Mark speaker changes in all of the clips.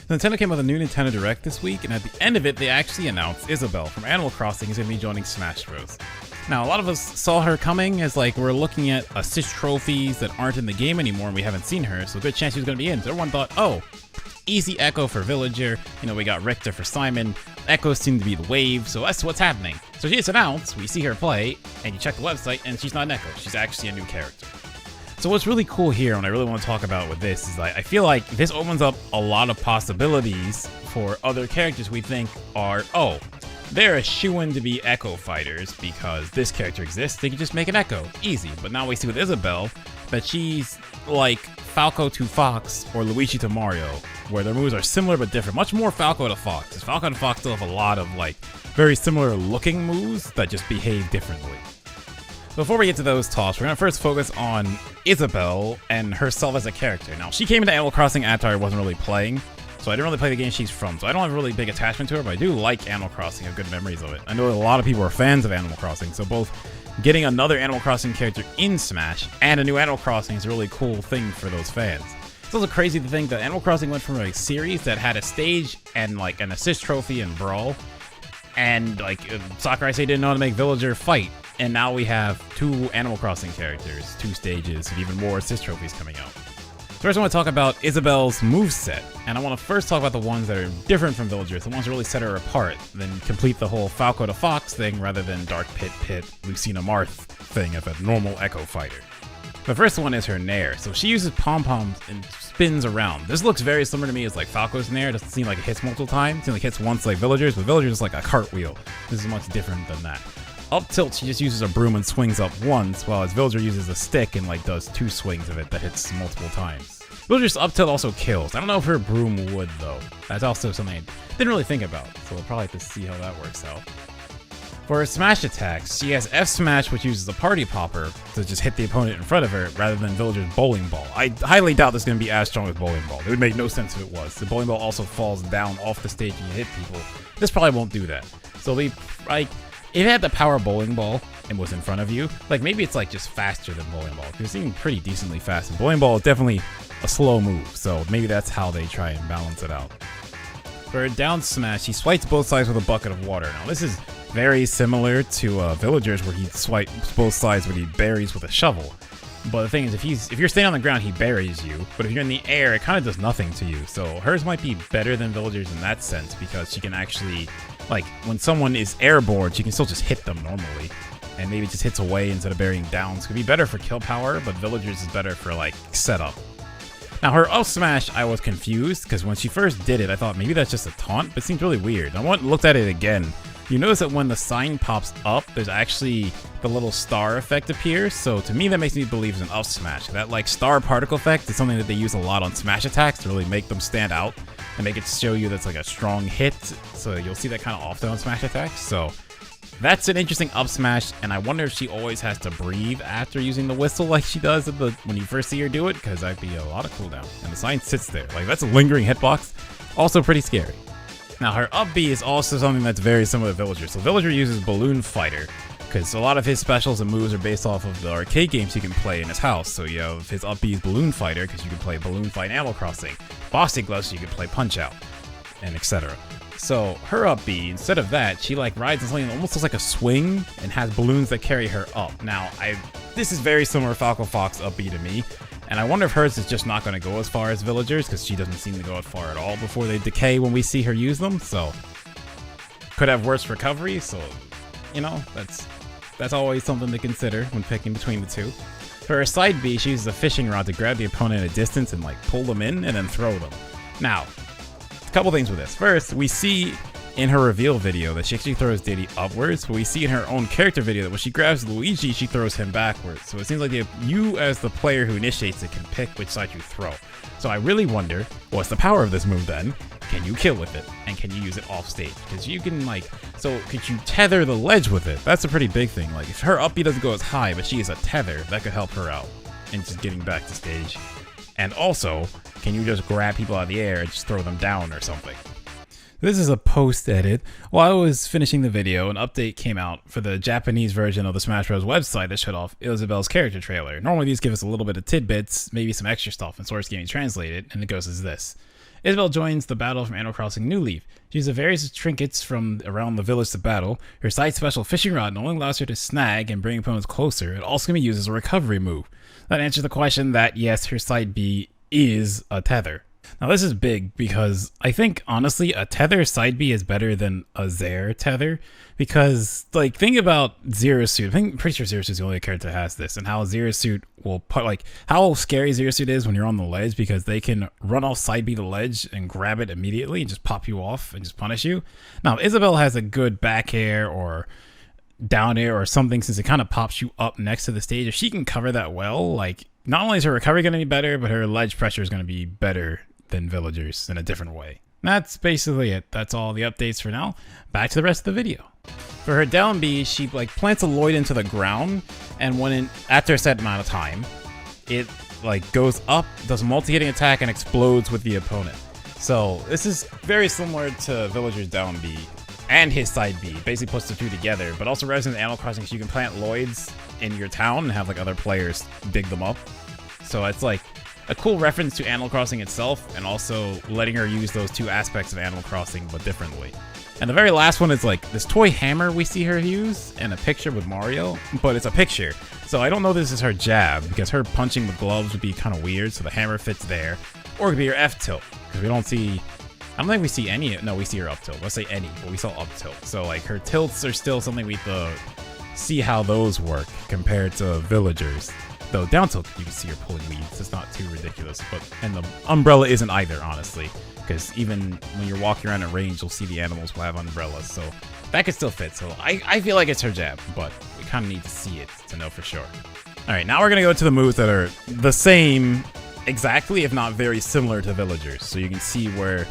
Speaker 1: Nintendo came with a new Nintendo Direct this week, and at the end of it, they actually announced Isabelle from Animal Crossing is going to be joining Smash Bros. Now, a lot of us saw her coming as like we're looking at assist trophies that aren't in the game anymore and we haven't seen her, so a good chance she was going to be in. So everyone thought, oh, easy Echo for Villager, we got Richter for Simon, Echo seemed to be the wave, so that's what's happening. So she gets announced, we see her play, and you check the website, and she's not an Echo, she's actually a new character. So what's really cool here, and I really want to talk about with this, is I feel like this opens up a lot of possibilities for other characters we think are, oh, they're a shoo-in to be Echo fighters because this character exists, they can just make an Echo, easy. But now we see with Isabelle that she's like Falco to Fox or Luigi to Mario, where their moves are similar but different, much more Falco to Fox, because Falco to Fox still have a lot of like very similar looking moves that just behave differently. Before we get to those talks, we're going to first focus on Isabelle and herself as a character. Now, she came into Animal Crossing after I wasn't really playing, so I didn't really play the game she's from, so I don't have a really big attachment to her, but I do like Animal Crossing, I have good memories of it. I know a lot of people are fans of Animal Crossing, so both getting another Animal Crossing character in Smash and a new Animal Crossing is a really cool thing for those fans. It's also crazy to think that Animal Crossing went from a series that had a stage and like an assist trophy and brawl, and like Sakurai say didn't know how to make Villager fight. And now we have 2 Animal Crossing characters, 2 stages, and even more assist trophies coming out. First I want to talk about Isabelle's moveset, and I want to first talk about the ones that are different from Villagers, the ones that really set her apart, then complete the whole Falco to Fox thing rather than Dark Pit, Lucina Marth thing of a normal Echo fighter. The first one is her Nair, so she uses pom-poms and spins around. This looks very similar to me as like Falco's Nair, it doesn't seem like it hits multiple times, it seems like it hits once like Villagers, but Villagers is like a cartwheel. This is much different than that. Up tilt, she just uses a broom and swings up once, while as Villager uses a stick and like does 2 swings of it that hits multiple times. Villager's up tilt also kills. I don't know if her broom would though. That's also something I didn't really think about, so we'll probably have to see how that works out. For her smash attacks, she has F smash, which uses a party popper to just hit the opponent in front of her rather than Villager's bowling ball. I highly doubt this is going to be as strong as bowling ball. It would make no sense if it was. The bowling ball also falls down off the stage and you hit people. This probably won't do that. So they like, if it had the power bowling ball and was in front of you, like maybe it's like just faster than bowling ball. Because it seems pretty decently fast. And bowling ball is definitely a slow move, so maybe that's how they try and balance it out. For a down smash, he swipes both sides with a bucket of water. Now this is very similar to Villagers, where he swipes both sides when he buries with a shovel. But the thing is, if you're staying on the ground, he buries you. But if you're in the air, it kind of does nothing to you. So hers might be better than Villagers in that sense, because she can actually, like, when someone is airborne, she can still just hit them normally. And maybe it just hits away instead of burying down. So it could be better for kill power, but Villagers is better for, like, setup. Now, her up smash, I was confused, because when she first did it, I thought maybe that's just a taunt, but it seems really weird. I looked at it again. You notice that when the sign pops up, there's actually the little star effect appears, so to me that makes me believe it's an up smash. That like star particle effect is something that they use a lot on smash attacks to really make them stand out and make it show you that's like a strong hit, so you'll see that kind of often on smash attacks. So that's an interesting up smash, and I wonder if she always has to breathe after using the whistle like she does when you first see her do it, because that'd be a lot of cooldown. And the sign sits there, like that's a lingering hitbox, also pretty scary. Now her up B is also something that's very similar to Villager. So Villager uses Balloon Fighter, because a lot of his specials and moves are based off of the arcade games he can play in his house. So you have his up B is Balloon Fighter, because you can play Balloon Fight Animal Crossing. Boxing Gloves, so you can play Punch Out, and etc. So her up B, instead of that, she like rides on something that almost looks like a swing and has balloons that carry her up. Now, this is very similar to Falco Fox up B to me, and I wonder if hers is just not going to go as far as Villagers, because she doesn't seem to go as far at all before they decay when we see her use them. So could have worse recovery. So that's always something to consider when picking between the two. For her side B, she uses a fishing rod to grab the opponent at a distance and like pull them in and then throw them. Now, a couple things with this. First, we see in her reveal video that she actually throws Diddy upwards, but we see in her own character video that when she grabs Luigi, she throws him backwards. So it seems like you as the player who initiates it can pick which side you throw. So I really wonder, what's the power of this move then? Can you kill with it? And can you use it off stage? Because you can so could you tether the ledge with it? That's a pretty big thing. Like if her up B doesn't go as high, but she is a tether, that could help her out in just getting back to stage. And also, can you just grab people out of the air and just throw them down or something? This is a post-edit. While I was finishing the video, an update came out for the Japanese version of the Smash Bros. Website that showed off Isabelle's character trailer. Normally these give us a little bit of tidbits, maybe some extra stuff in Source Gaming Translated, and it goes as this. Isabelle joins the battle from Animal Crossing New Leaf. She uses various trinkets from around the village to battle. Her side special fishing rod not only allows her to snag and bring opponents closer, it also can be used as a recovery move. That answers the question that yes, her side B is a tether. Now this is big because I think honestly a tether side B is better than a Zare tether, because like think about Zero Suit. I'm pretty sure Zero Suit is the only character that has this, and how Zero Suit will put like how scary Zero Suit is when you're on the ledge, because they can run off side B the ledge and grab it immediately and just pop you off and just punish you. Now Isabelle has a good back air or down air or something, since it kind of pops you up next to the stage. If she can cover that well, like not only is her recovery going to be better, but her ledge pressure is going to be better than villagers in a different way. That's basically it. That's all the updates for now. Back to the rest of the video. For her down B, she like plants a Lloyd into the ground, and after a set amount of time, it like goes up, does a multi-hitting attack, and explodes with the opponent. So this is very similar to Villager's down B and his side B. Basically puts the two together, but also rather than Animal Crossing, you can plant Lloyds in your town and have like other players dig them up. So it's like a cool reference to Animal Crossing itself, and also letting her use those two aspects of Animal Crossing but differently. And the very last one is like this toy hammer we see her use in a picture with Mario, but it's a picture. So I don't know if this is her jab, because her punching with gloves would be kind of weird, so the hammer fits there. Or it could be her F tilt, because we don't see, I don't think we see any, no, we see her up tilt. Let's say any, but we saw up tilt. So like her tilts are still something we have to see how those work compared to villagers. Though down tilt, you can see her pulling weeds. It's not too ridiculous, and the umbrella isn't either, honestly, because even when you're walking around in range, you'll see the animals will have umbrellas, so that could still fit. So I feel like it's her jab, but we kind of need to see it to know for sure. All right, now we're gonna go to the moves that are the same exactly, if not very similar to villagers, so you can see where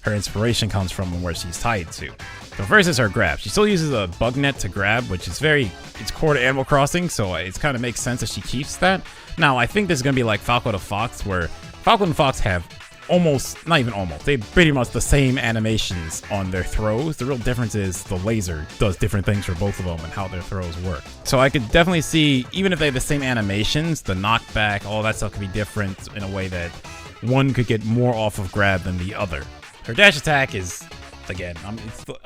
Speaker 1: her inspiration comes from and where she's tied to. So first is her grab. She still uses a bug net to grab, which is it's core to Animal Crossing, so it kind of makes sense that she keeps that. Now, I think this is going to be like Falco to Fox, where Falco and Fox have not even almost, they pretty much the same animations on their throws. The real difference is the laser does different things for both of them and how their throws work. So I could definitely see, even if they have the same animations, the knockback, all that stuff could be different in a way that one could get more off of grab than the other. Her dash attack is, again,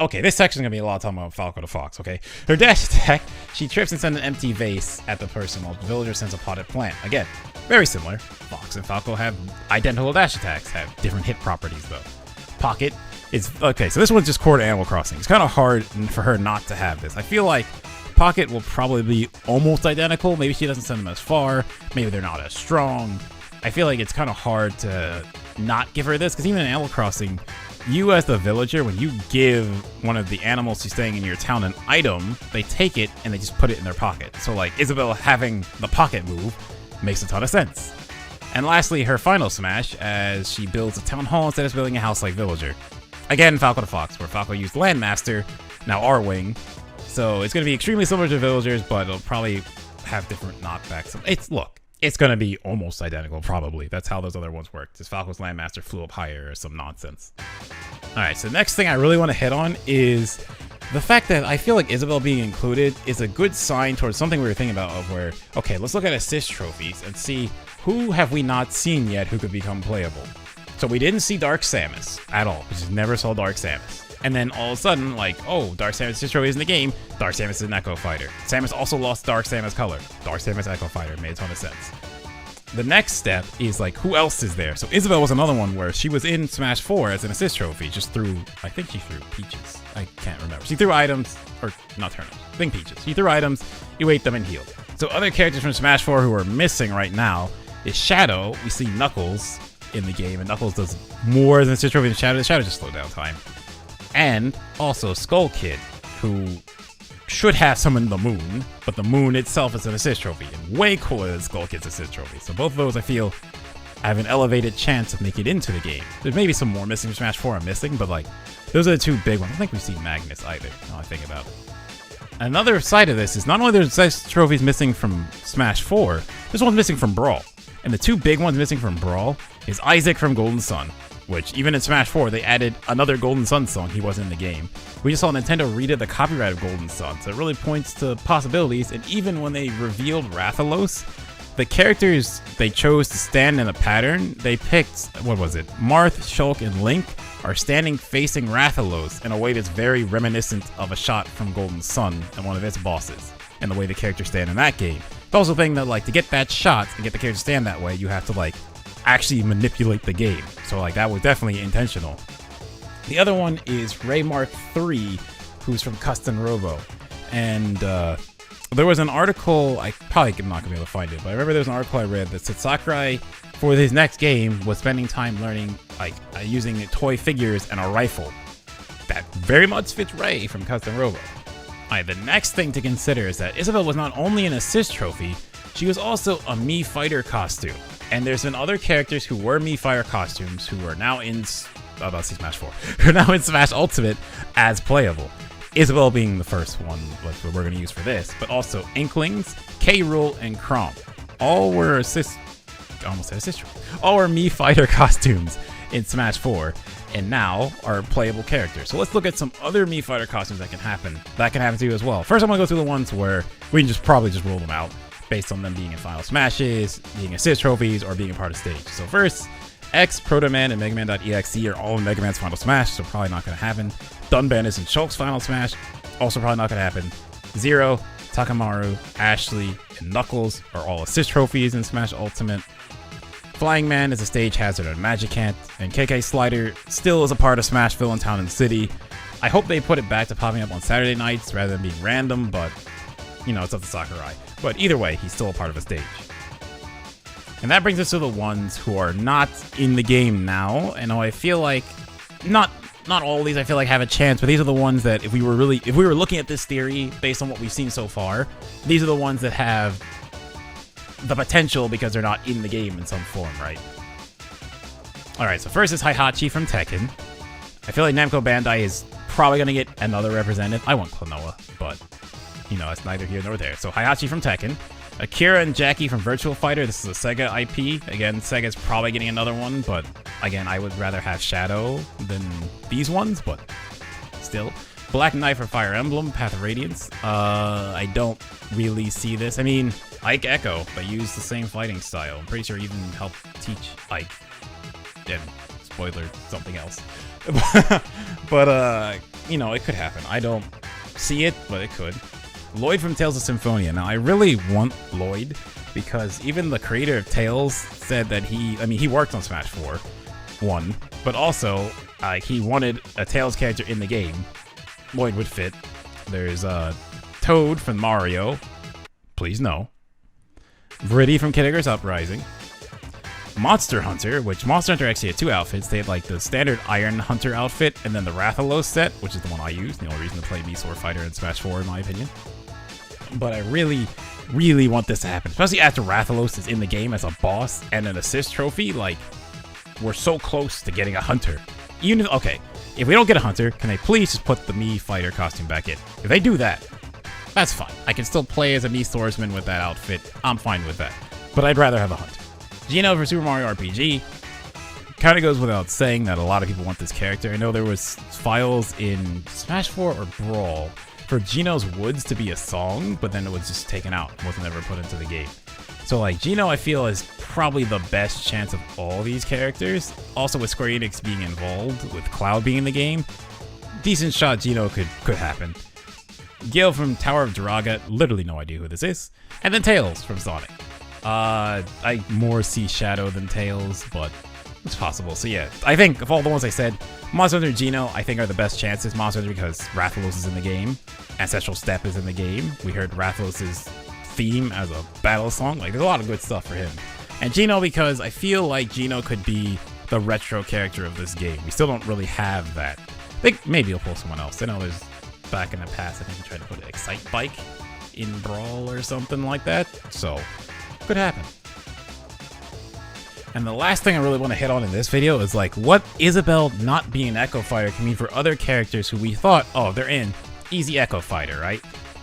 Speaker 1: okay, this section is going to be a lot of time about Falco to Fox, okay? Her dash attack, she trips and sends an empty vase at the person, while the villager sends a potted plant. Again, very similar. Fox and Falco have identical dash attacks, have different hit properties, though. Pocket is, okay, so this one's just core to Animal Crossing. It's kind of hard for her not to have this. I feel like Pocket will probably be almost identical. Maybe she doesn't send them as far. Maybe they're not as strong. I feel like it's kind of hard to not give her this, because even in Animal Crossing, you as the villager, when you give one of the animals who's staying in your town an item, they take it and they just put it in their pocket. So like Isabelle having the pocket move makes a ton of sense. And lastly, her final smash, as she builds a town hall instead of building a house like villager. Again, Falco to Fox, where Falco used Landmaster, now R-Wing. So it's going to be extremely similar to villagers, but it'll probably have different knockbacks. It's going to be almost identical, probably. That's how those other ones work. Just Falco's Landmaster flew up higher or some nonsense. Alright, so the next thing I really want to hit on is the fact that I feel like Isabelle being included is a good sign towards something we were thinking about of where, okay, let's look at assist trophies and see who have we not seen yet who could become playable. So we didn't see Dark Samus at all. We just never saw Dark Samus. And then all of a sudden, like, oh, Dark Samus assist trophy is in the game. Dark Samus is an Echo Fighter. Samus also lost Dark Samus color. Dark Samus Echo Fighter made a ton of sense. The next step is like, who else is there? So Isabelle was another one where she was in Smash 4 as an assist trophy, just threw, I think she threw Peaches. I can't remember. She threw items, or not turnips, I think Peaches. She threw items, you ate them and healed. So other characters from Smash 4 who are missing right now is Shadow. We see Knuckles in the game, and Knuckles does more than assist trophy than Shadow. Shadow just slowed down time. And also Skull Kid, who should have summoned the moon, but the moon itself is an assist trophy, and way cooler than Skull Kid's assist trophy. So both of those, I feel, have an elevated chance of making it into the game. There's maybe some more missing from Smash 4 I'm missing, but like, those are the two big ones. I don't think we've seen Magnus either, now I think about it. Another side of this is not only there's assist trophies missing from Smash 4, there's one missing from Brawl. And the two big ones missing from Brawl is Isaac from Golden Sun, which even in Smash 4, they added another Golden Sun song. He wasn't in the game. We just saw Nintendo redid the copyright of Golden Sun, so it really points to possibilities. And even when they revealed Rathalos, the characters they chose to stand in a pattern, they picked, what was it? Marth, Shulk, and Link are standing facing Rathalos in a way that's very reminiscent of a shot from Golden Sun and one of its bosses, and the way the characters stand in that game. It's also a thing that, like, to get that shot and get the character to stand that way, you have to, like, actually manipulate the game. So, like, that was definitely intentional. The other one is Ray Mark III, who's from Custom Robo. And there was an article, I probably am not going to be able to find it, but I remember there was an article I read that said Sakurai, for his next game, was spending time learning, like, using toy figures and a rifle. That very much fits Ray from Custom Robo. Alright, the next thing to consider is that Isabelle was not only an assist trophy, she was also a Mii Fighter costume. And there's been other characters who were Mii Fighter costumes who are now in Smash 4, who are now in Smash Ultimate as playable. Isabelle being the first one, like we're going to use for this, but also Inklings, K-Rool, and Chrom. All were all were Mii Fighter costumes in Smash 4, and now are playable characters. So let's look at some other Mii Fighter costumes that can happen to you as well. First, I'm going to go through the ones where we can probably just roll them out based on them being in Final Smashes, being assist trophies, or being a part of stage. So first, X, Proto Man, and Mega Man.exe are all in Mega Man's Final Smash, so probably not going to happen. Dunban is in Shulk's Final Smash, also probably not going to happen. Zero, Takamaru, Ashley, and Knuckles are all assist trophies in Smash Ultimate. Flying Man is a stage hazard on Magicant, and KK Slider still is a part of Smash Villain Town and City. I hope they put it back to popping up on Saturday nights rather than being random, but, you know, it's up to Sakurai. But either way, he's still a part of a stage. And that brings us to the ones who are not in the game now, and I feel like, not all of these I feel like have a chance, but these are the ones that if we were looking at this theory based on what we've seen so far, these are the ones that have the potential because they're not in the game in some form, right? Alright, so first is Heihachi from Tekken. I feel like Namco Bandai is probably going to get another representative. I want Klonoa, but, you know, it's neither here nor there. So Heihachi from Tekken. Akira and Jackie from Virtual Fighter. This is a Sega IP. Again, Sega's probably getting another one, but again, I would rather have Shadow than these ones, but still. Black Knight from Fire Emblem, Path of Radiance. I don't really see this. I mean, Ike Echo, but use the same fighting style. I'm pretty sure he even helped teach Ike. And spoiler, something else. But, you know, it could happen. I don't see it, but it could. Lloyd from Tales of Symphonia. Now, I really want Lloyd because even the creator of Tales said that he worked on Smash 4, one, but also he wanted a Tales character in the game. Lloyd would fit. There's Toad from Mario. Please no. Vriddy from Kid Icarus Uprising. Monster Hunter, which Monster Hunter actually had two outfits. They had like the standard Iron Hunter outfit and then the Rathalos set, which is the one I used. The only reason to play Mii Sword Fighter in Smash 4 in my opinion. But I really, really want this to happen, especially after Rathalos is in the game as a boss and an assist trophy. Like, we're so close to getting a Hunter. Even if, okay, if we don't get a Hunter, can they please just put the Mii Fighter costume back in? If they do that, that's fine. I can still play as a Mii Swordsman with that outfit. I'm fine with that. But I'd rather have a Hunter. Gino for Super Mario RPG. Kind of goes without saying that a lot of people want this character. I know there was files in Smash 4 or Brawl for Gino's Woods to be a song, but then it was just taken out. It wasn't ever put into the game. So, like, Gino, I feel, is probably the best chance of all these characters. Also, with Square Enix being involved, with Cloud being in the game, decent shot Gino could happen. Gil from Tower of Duraga, literally no idea who this is. And then Tails from Sonic. I more see Shadow than Tails, but it's possible. So yeah, I think of all the ones I said, Monster Hunter Gino, I think are the best chances. Monster Hunter because Rathalos is in the game. Ancestral Step is in the game. We heard Rathalos' theme as a battle song. Like, there's a lot of good stuff for him. And Gino because I feel like Gino could be the retro character of this game. We still don't really have that. I think maybe he'll pull someone else. I know there's, back in the past, I think he tried to put an Excite Bike in Brawl or something like that. So, could happen. And the last thing I really want to hit on in this video is like what Isabelle not being an Echo Fighter can mean for other characters who we thought, oh, they're in easy Echo Fighter, right?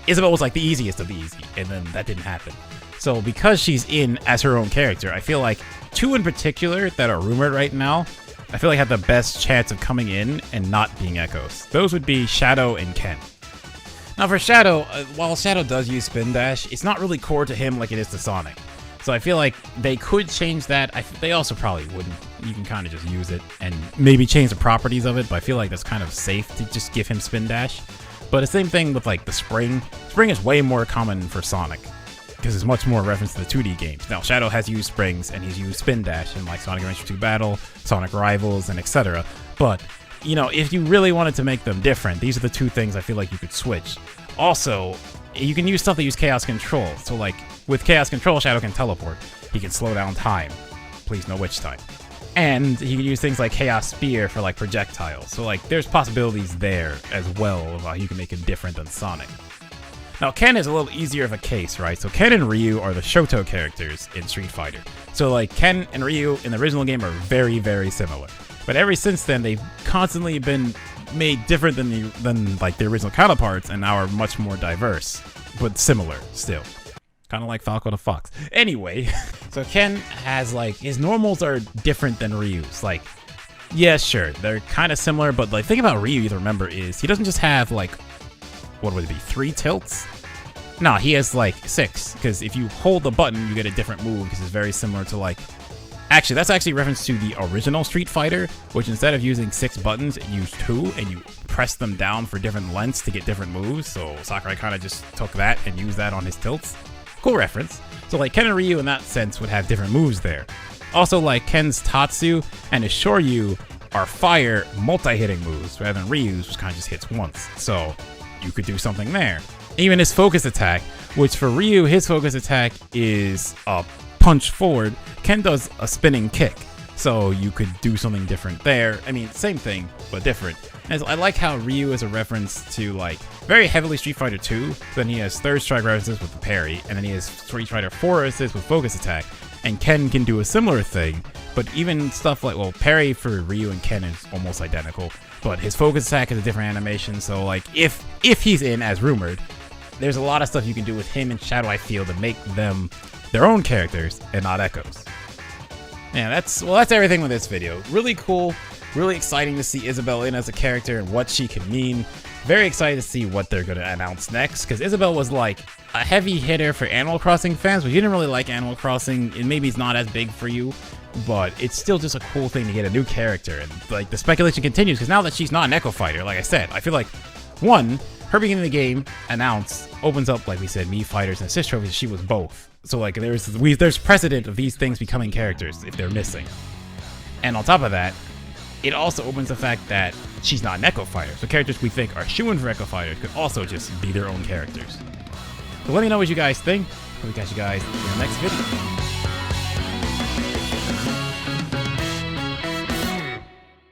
Speaker 1: Isabelle was like the easiest of the easy, and then that didn't happen. So because she's in as her own character, I feel like two in particular that are rumored right now, I feel like have the best chance of coming in and not being Echoes. Those would be Shadow and Ken. Now for Shadow, while Shadow does use Spin Dash, it's not really core to him like it is to Sonic. So I feel like they could change that. They also probably wouldn't. You can kind of just use it and maybe change the properties of it, but I feel like that's kind of safe to just give him spin dash. But the same thing with like the spring. Spring is way more common for Sonic because it's much more reference to the 2D games. Now Shadow has used springs and he's used spin dash in like Sonic Adventure 2 Battle, Sonic Rivals, and etc. But you know, if you really wanted to make them different, these are the two things I feel like you could switch. Also, you can use stuff that use Chaos Control. So like with Chaos Control, Shadow can teleport. He can slow down time. Please know which time. And he can use things like Chaos Spear for like projectiles. So like there's possibilities there as well of how you can make it different than Sonic. Now Ken is a little easier of a case, right? So Ken and Ryu are the Shoto characters in Street Fighter. So like Ken and Ryu in the original game are very, very similar. But ever since then, they've constantly been made different than like the original counterparts, and now are much more diverse, but similar still. Kind of like Falco the Fox. Anyway, so Ken has like, his normals are different than Ryu's. Like, yeah, sure, they're kind of similar, but the thing about Ryu you have to remember is he doesn't just have like, what would it be, 3 tilts? Nah, he has like 6, because if you hold the button, you get a different move, because it's very similar to like, actually, that's actually a reference to the original Street Fighter, which instead of using 6 buttons, it used 2, and you press them down for different lengths to get different moves. So Sakurai kind of just took that and used that on his tilts. Cool reference. So like Ken and Ryu in that sense would have different moves there. Also like Ken's Tatsu and his Shoryu are fire multi-hitting moves rather than Ryu's, which kind of just hits once. So you could do something there. Even his focus attack, which for Ryu, his focus attack is a punch forward. Ken does a spinning kick, so you could do something different there. I mean, same thing, but different. And I like how Ryu is a reference to like very heavily Street Fighter 2. Then he has third strike references with the parry, and then he has Street Fighter 4 references with focus attack. And Ken can do a similar thing, but even stuff like, well, parry for Ryu and Ken is almost identical, but his focus attack is a different animation. So like if he's in as rumored, there's a lot of stuff you can do with him and Shadow, I feel, to make them their own characters and not Echoes. Yeah, that's everything with this video. Really cool, really exciting to see Isabelle in as a character and what she could mean. Very excited to see what they're going to announce next, because Isabelle was like a heavy hitter for Animal Crossing fans, but you didn't really like Animal Crossing, and maybe it's not as big for you, but it's still just a cool thing to get a new character. And like the speculation continues, because now that she's not an Echo Fighter, like I said, I feel like, one, her beginning of the game announced opens up, like we said, Mii Fighters and Assist Trophies. She was both. So like there's precedent of these things becoming characters if they're missing. And on top of that, it also opens the fact that she's not an Echo Fighter. So characters we think are shoo-in for Echo Fighters could also just be their own characters. So let me know what you guys think. We'll catch you guys in the next video.